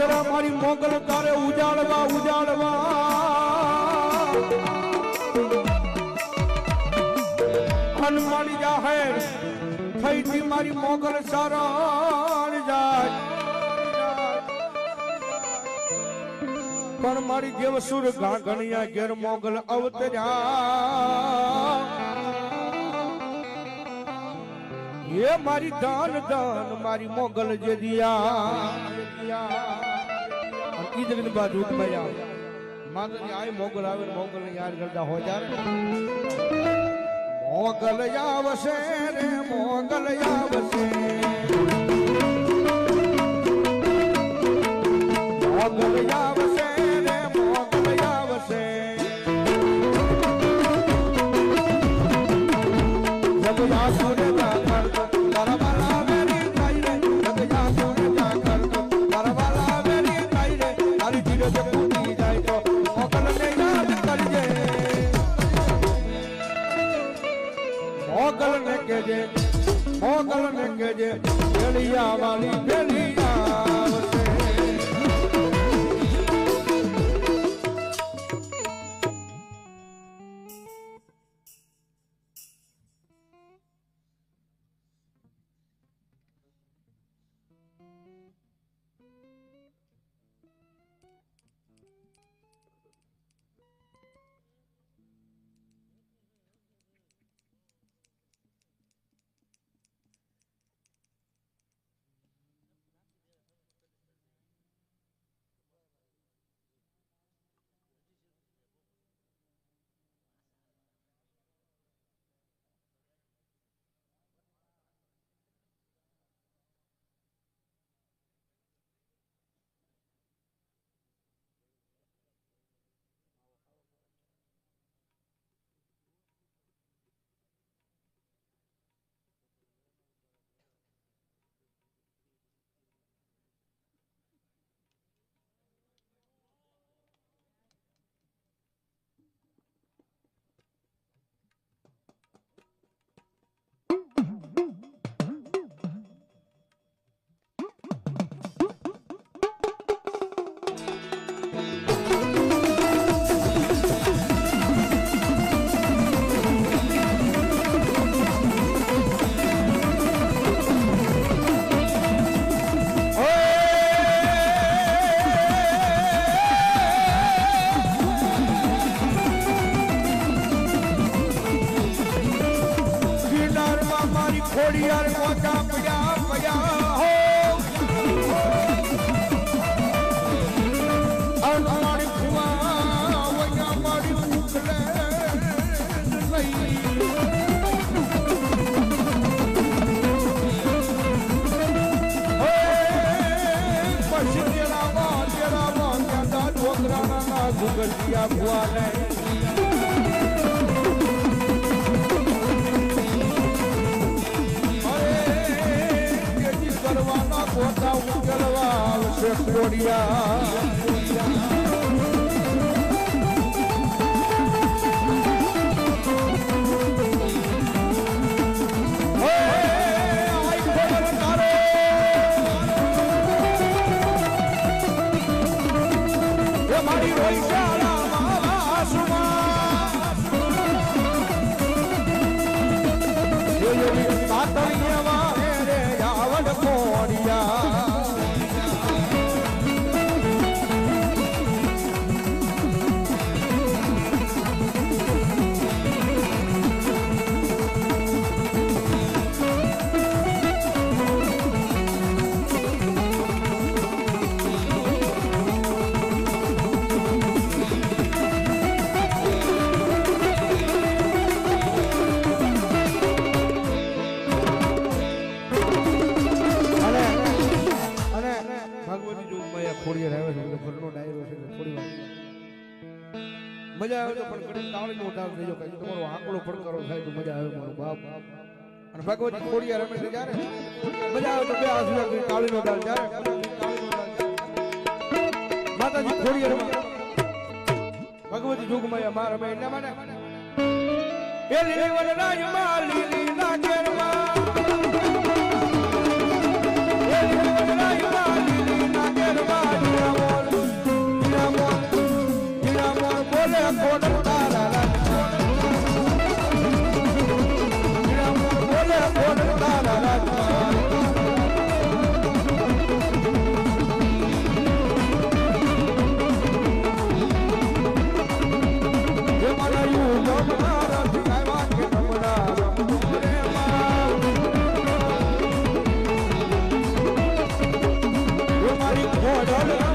આદરા મારી મોગલ તારે ઉજાડવા ઉજાડવા મારી જાહેર થઈથી મારી મોગલ સારણ જાય પણ મારી દેવસુર ઘણિયા ઘેર મોગલ અવતર્યા એ મારી દાન દાન મારી મોગલ જે દિયા ઈ જગત બાજુ ભયા માતા આય મોગલ આવે મોગલ ને યાદ કરતા હો જાર મોગલ આવશે રે મોગલ આવશે મોગલ આવશે રે મોગલ આવશે જબ યાસુર જાકર તારા વાલા મેરી કાઈ રે જબ યાસુર જાકર તારા વાલા મેરી કાઈ રે તારી જીરો જે પૂરી જાય તો મોગલ ને યાદ કરજે મોગલ ને કેજે ભેળિયા વાલી ભેળિયા આવશે ખોડિયાર મોટા પડ્યા પડ્યા હો અમારી ફુવા વયા મારી ઉખલે નહીં પછી તેરામાં ત્યાંના ઢોકરાના ગુગલિયા ફુવા નહીં પોતા ઉકેલવા આવશે ખોડિયા મારી ખોડિયાર આવે છે ઘરનો ડાયરો છે થોડી વાર મજા આવે તો પણ ઘડી તાળીનો ઉઠાવ થઈ જો કઈ તમારો આંકડો પડકારો થાય તો મજા આવે મારો બાપ અને ભગવતી ખોડિયાર રમે છે જ્યારે મજા આવે તો બે આસુરા કરી તાળીનો ડાલ જ્યારે માતાજી ખોડિયાર ભગવતી જોગમાયા માર રમે એટલા માટે એ લીલી વનરાજ માં લીલી ના કેરમાં એ લીલી વનરાજ માં લીલી ના કેરમાં ઢોલ